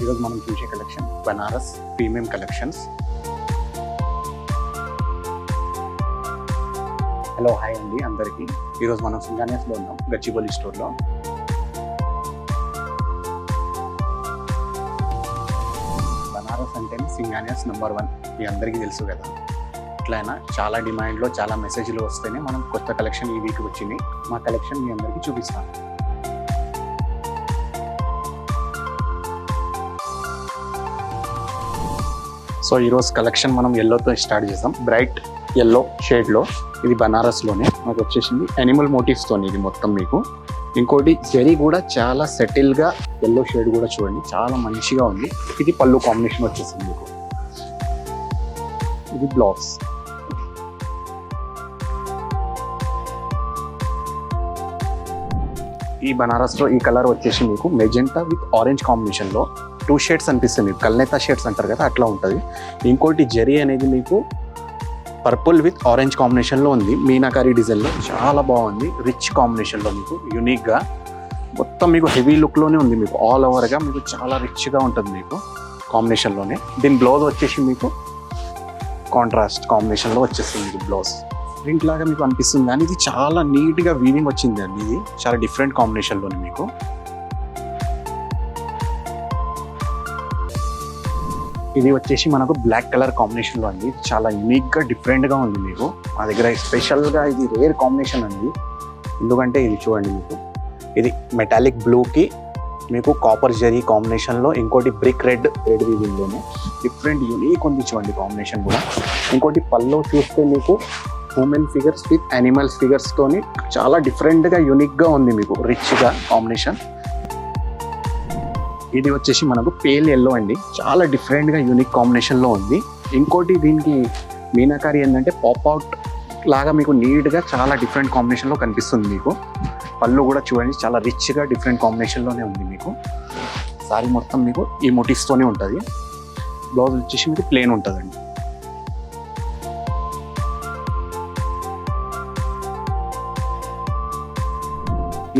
ఈరోజు మనం చూసే collection Banaras premium collections. Hello hi అండి అందరికీ. ఈరోజు మనం సింగానియాస్లో ఉన్నాం, గచ్చిబౌలి స్టోర్లో. బనారస్ అంటేనే సింగానియాస్ నెంబర్ 1 మీ అందరికీ తెలుసు కదా. ఎట్లయినా చాలా డిమాండ్లో చాలా మెసేజ్లు వస్తేనే మనం కొత్త కలెక్షన్ ఈ వీక్ వచ్చింది. మా కలెక్షన్ మీ అందరికీ చూపిస్తాను. సో ఈరోజు కలెక్షన్ మనం ఎల్లోతో స్టార్ట్ చేసాం. బ్రైట్ ఎల్లో షేడ్లో ఇది బనారస్లోనే మనకు వచ్చేసింది. యానిమల్ మోటివ్స్తో ఇది మొత్తం మీకు. ఇంకోటి జరీ కూడా చాలా సెటిల్గా ఎల్లో షేడ్ కూడా చూడండి, చాలా మంచిగా ఉంది. ఇది పళ్ళు కాంబినేషన్ వచ్చేసింది మీకు. ఇది బ్లౌజ్. ఈ బనారస్లో ఈ కలర్ వచ్చేసి మీకు మెజెంటా విత్ ఆరెంజ్ కాంబినేషన్లో 2 షేడ్స్ అనిపిస్తుంది మీకు. కల్నేతా షేడ్స్ అంటారు కదా, అట్లా ఉంటుంది. ఇంకోటి జరీ అనేది మీకు పర్పుల్ విత్ ఆరెంజ్ కాంబినేషన్లో ఉంది. మీనాకారి డిజైన్లో చాలా బాగుంది. రిచ్ కాంబినేషన్లో మీకు యూనిక్గా మొత్తం మీకు హెవీ లుక్లోనే ఉంది. మీకు ఆల్ ఓవర్గా మీకు చాలా రిచ్గా ఉంటుంది మీకు కాంబినేషన్లోనే. దీని బ్లౌజ్ వచ్చేసి మీకు కాంట్రాస్ట్ కాంబినేషన్లో వచ్చేస్తుంది మీకు బ్లౌజ్. ప్రింట్ లాగా మీకు అనిపిస్తుంది కానీ ఇది చాలా నీట్గా వీవింగ్ వచ్చింది అండి. ఇది చాలా డిఫరెంట్ కాంబినేషన్లోనే మీకు. ఇది వచ్చేసి మనకు బ్లాక్ కలర్ కాంబినేషన్లో అండి. చాలా యూనిక్గా డిఫరెంట్గా ఉంది మీకు. మా దగ్గర స్పెషల్గా ఇది రేర్ కాంబినేషన్ అండి. ఎందుకంటే ఇది చూడండి మీకు, ఇది మెటాలిక్ బ్లూకి మీకు కాపర్ జరీ కాంబినేషన్లో, ఇంకోటి బ్రిక్ రెడ్ వీవింగ్లోనే డిఫరెంట్ యూనిక్ ఉంది చూడండి కాంబినేషన్ కూడా. ఇంకోటి పల్లో చూస్తే మీకు హ్యూమన్ ఫిగర్స్ విత్ యానిమల్స్ ఫిగర్స్తోని చాలా డిఫరెంట్గా యూనిక్గా ఉంది మీకు, రిచ్గా కాంబినేషన్. ఇది వచ్చేసి మనకు పేల్ ఎల్లో అండి. చాలా డిఫరెంట్గా యూనిక్ కాంబినేషన్లో ఉంది. ఇంకోటి దీనికి మీనాకారి ఏంటంటే పాప్అవుట్ లాగా మీకు నీట్గా చాలా డిఫరెంట్ కాంబినేషన్లో కనిపిస్తుంది మీకు. పళ్ళు కూడా చూడండి చాలా రిచ్గా డిఫరెంట్ కాంబినేషన్లోనే ఉంది మీకు. సారీ మొత్తం మీకు ఈ మోటివ్స్తోనే ఉంటుంది. బ్లౌజ్ వచ్చేసి మీకు ప్లెయిన్ ఉంటుందండి.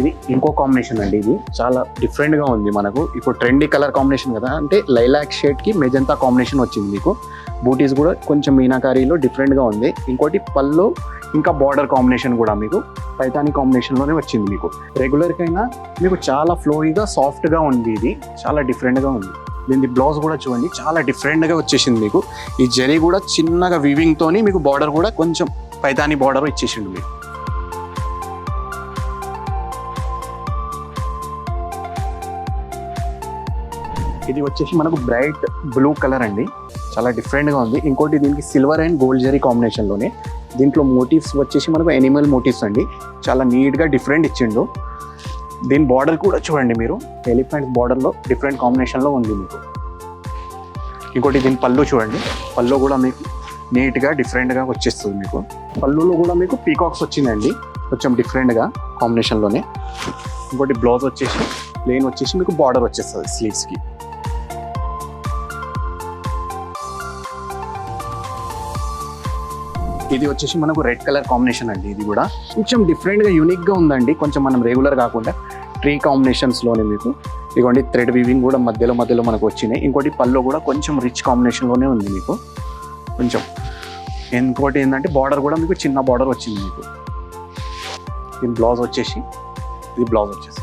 ఇది ఇంకో కాంబినేషన్ అండి. ఇది చాలా డిఫరెంట్గా ఉంది మనకు. ఇప్పుడు ట్రెండీ కలర్ కాంబినేషన్ కదా, అంటే లైలాక్ షేడ్కి మెజంతా కాంబినేషన్ వచ్చింది మీకు. బూటీస్ కూడా కొంచెం మీనాకారీలో డిఫరెంట్గా ఉంది. ఇంకోటి పళ్ళు ఇంకా బార్డర్ కాంబినేషన్ కూడా మీకు పైతాని కాంబినేషన్లోనే వచ్చింది మీకు. రెగ్యులర్కైనా మీకు చాలా ఫ్లోయిగా సాఫ్ట్గా ఉంది. ఇది చాలా డిఫరెంట్గా ఉంది. దీని బ్లౌజ్ కూడా చూడండి చాలా డిఫరెంట్గా వచ్చేసింది మీకు. ఈ జరీ కూడా చిన్నగా వీవింగ్తోని మీకు బార్డర్ కూడా కొంచెం పైతాని బార్డర్ ఇచ్చేసిండు మీకు. ఇది వచ్చేసి మనకు బ్రైట్ బ్లూ కలర్ అండి. చాలా డిఫరెంట్గా ఉంది. ఇంకోటి దీనికి సిల్వర్ అండ్ గోల్డ్ జరీ కాంబినేషన్లోనే. దీంట్లో మోటివ్స్ వచ్చేసి మనకు యానిమల్ మోటివ్స్ అండి. చాలా నీట్గా డిఫరెంట్ ఇచ్చిండు. దీని బార్డర్ కూడా చూడండి మీరు, ఎలిఫెంట్ బార్డర్లో డిఫరెంట్ కాంబినేషన్లో ఉంది మీకు. ఇంకోటి దీని పళ్ళు చూడండి, పళ్ళు కూడా మీకు నీట్గా డిఫరెంట్గా వచ్చేస్తుంది మీకు. పళ్ళులో కూడా మీకు పీకాక్స్ వచ్చిందండి, కొంచెం డిఫరెంట్గా కాంబినేషన్లోనే. ఇంకోటి బ్లౌజ్ వచ్చేసి ప్లెయిన్ వచ్చేసి మీకు బార్డర్ వచ్చేస్తుంది స్లీవ్స్కి. ఇది వచ్చేసి మనకు రెడ్ కలర్ కాంబినేషన్ అండి. ఇది కూడా కొంచెం డిఫరెంట్గా యూనిక్గా ఉందండి. కొంచెం మనం రెగ్యులర్ కాకుండా ట్రీ కాంబినేషన్స్లోనే మీకు ఇదిగోండి థ్రెడ్ వీవింగ్ కూడా మధ్యలో మనకు వచ్చినాయి. ఇంకోటి పళ్ళు కూడా కొంచెం రిచ్ కాంబినేషన్లోనే ఉంది మీకు కొంచెం. ఇంకోటి ఏంటంటే బార్డర్ కూడా మీకు చిన్న బార్డర్ వచ్చింది మీకు. దీని బ్లౌజ్ వచ్చేసి ఇది బ్లౌజ్ వచ్చేసి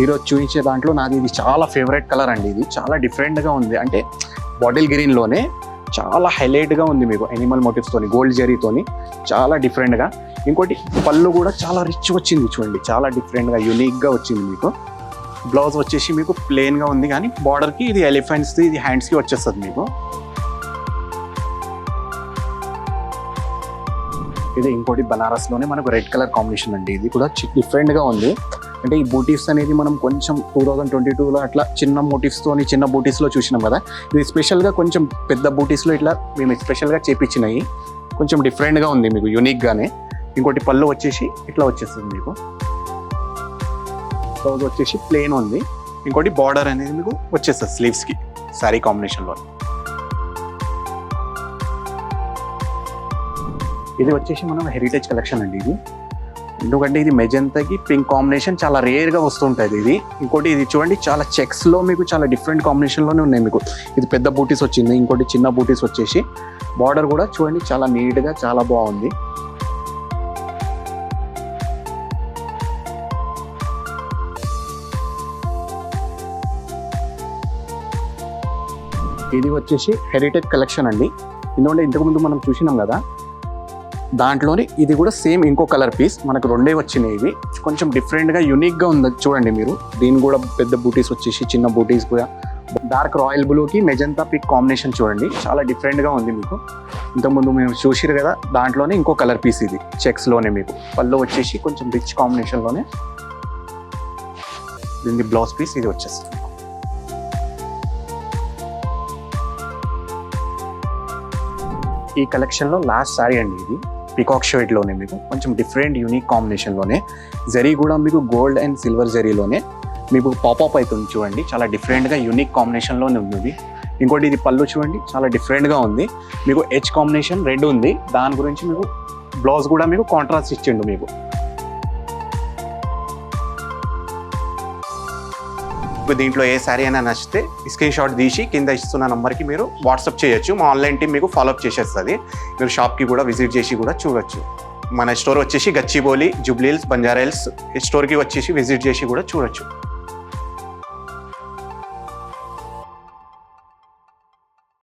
ఈరోజు చూపించే దాంట్లో నాది ఇది చాలా ఫేవరెట్ కలర్ అండి. ఇది చాలా డిఫరెంట్గా ఉంది. అంటే బాటిల్ గ్రీన్లోనే చాలా హైలైట్గా ఉంది మీకు. యానిమల్ మోటివ్స్తోని గోల్డ్ జరీతోని చాలా డిఫరెంట్గా. ఇంకోటి పళ్ళు కూడా చాలా రిచ్ వచ్చింది చూడండి, చాలా డిఫరెంట్గా యూనిక్గా వచ్చింది మీకు. బ్లౌజ్ వచ్చేసి మీకు ప్లెయిన్గా ఉంది కానీ బార్డర్కి ఇది ఎలిఫెంట్స్ది, ఇది హ్యాండ్స్కి వచ్చేస్తుంది మీకు. ఇది ఇంకోటి బనారస్లోనే మనకు రెడ్ కలర్ కాంబినేషన్ అండి. ఇది కూడా డిఫరెంట్గా ఉంది. అంటే ఈ బూటీస్ అనేది మనం కొంచెం 2022లో అట్లా చిన్న మోటివ్స్తోని చిన్న బూటీస్లో చూసినాం కదా. ఇది స్పెషల్గా కొంచెం పెద్ద బూటీస్లో ఇట్లా మేము స్పెషల్గా చేపించినాయి. కొంచెం డిఫరెంట్గా ఉంది మీకు యూనిక్గానే. ఇంకోటి పళ్ళు వచ్చేసి ఇట్లా వచ్చేస్తుంది మీకు. బ్లౌజ్ వచ్చేసి ప్లెయిన్ ఉంది. ఇంకోటి బార్డర్ అనేది మీకు వచ్చేస్తుంది స్లీవ్స్కి శారీ కాంబినేషన్లో. ఇది వచ్చేసి మనం హెరిటేజ్ కలెక్షన్ అండి. ఇది ఎందుకంటే ఇది మెజెంతాకి పింక్ కాంబినేషన్ చాలా రేర్గా వస్తుంటుంది ఇది. ఇంకోటి ఇది చూడండి, చాలా చెక్స్లో మీకు చాలా డిఫరెంట్ కాంబినేషన్లోనే ఉన్నాయి మీకు. ఇది పెద్ద బూటీస్ వచ్చింది, ఇంకోటి చిన్న బూటీస్ వచ్చేసి. బార్డర్ కూడా చూడండి చాలా నీట్గా చాలా బాగుంది. ఇది వచ్చేసి హెరిటేజ్ కలెక్షన్ అండి. ఎందుకంటే ఇంతకుముందు మనం చూసినాం కదా, దాంట్లోనే ఇది కూడా సేమ్ ఇంకో కలర్ పీస్. మనకు రెండే వచ్చినాయి. ఇవి కొంచెం డిఫరెంట్గా యూనిక్గా ఉంది చూడండి మీరు. దీని కూడా పెద్ద బూటీస్ వచ్చేసి చిన్న బూటీస్ కూడా. డార్క్ రాయల్ బ్లూకి మెజంతా పిక్ కాంబినేషన్ చూడండి, చాలా డిఫరెంట్గా ఉంది మీకు. ఇంతకుముందు మేము చూసిరు కదా, దాంట్లోనే ఇంకో కలర్ పీస్ ఇది చెక్స్లోనే మీకు. పళ్ళు వచ్చేసి కొంచెం రిచ్ కాంబినేషన్లోనే. దీని బ్లౌజ్ పీస్ ఇది వచ్చేస్తుంది. ఈ కలెక్షన్లో లాస్ట్ సారీ అండి ఇది. పికాక్ షేడ్లోనే మీకు కొంచెం డిఫరెంట్ యూనిక్ కాంబినేషన్లోనే. జరీ కూడా మీకు గోల్డ్ అండ్ సిల్వర్ జరీలోనే మీకు పాపప్ అవుతుంది చూడండి. చాలా డిఫరెంట్గా యూనిక్ కాంబినేషన్లోనే ఉంది. ఇంకోటి ఇది పళ్ళు చూడండి, చాలా డిఫరెంట్గా ఉంది మీకు. హెచ్ కాంబినేషన్ రెడ్ ఉంది, దాని గురించి మీకు బ్లౌజ్ కూడా మీకు కాంట్రాస్ట్ ఇచ్చిండు మీకు. దీంట్లో ఏ శారీ అయినా నచ్చితే స్క్రీన్ షాట్ తీసి కింద ఇస్తున్న నెంబర్కి మీరు వాట్సాప్ చేయొచ్చు. మా ఆన్లైన్ టీం మీకు ఫాలోఅప్ చేసేస్తుంది. మీరు షాప్కి కూడా విజిట్ చేసి కూడా చూడొచ్చు. మన స్టోర్ వచ్చేసి Gachibowli, Jubilee hills, Banjara hills. స్టోర్కి వచ్చేసి విజిట్ చేసి కూడా చూడొచ్చు.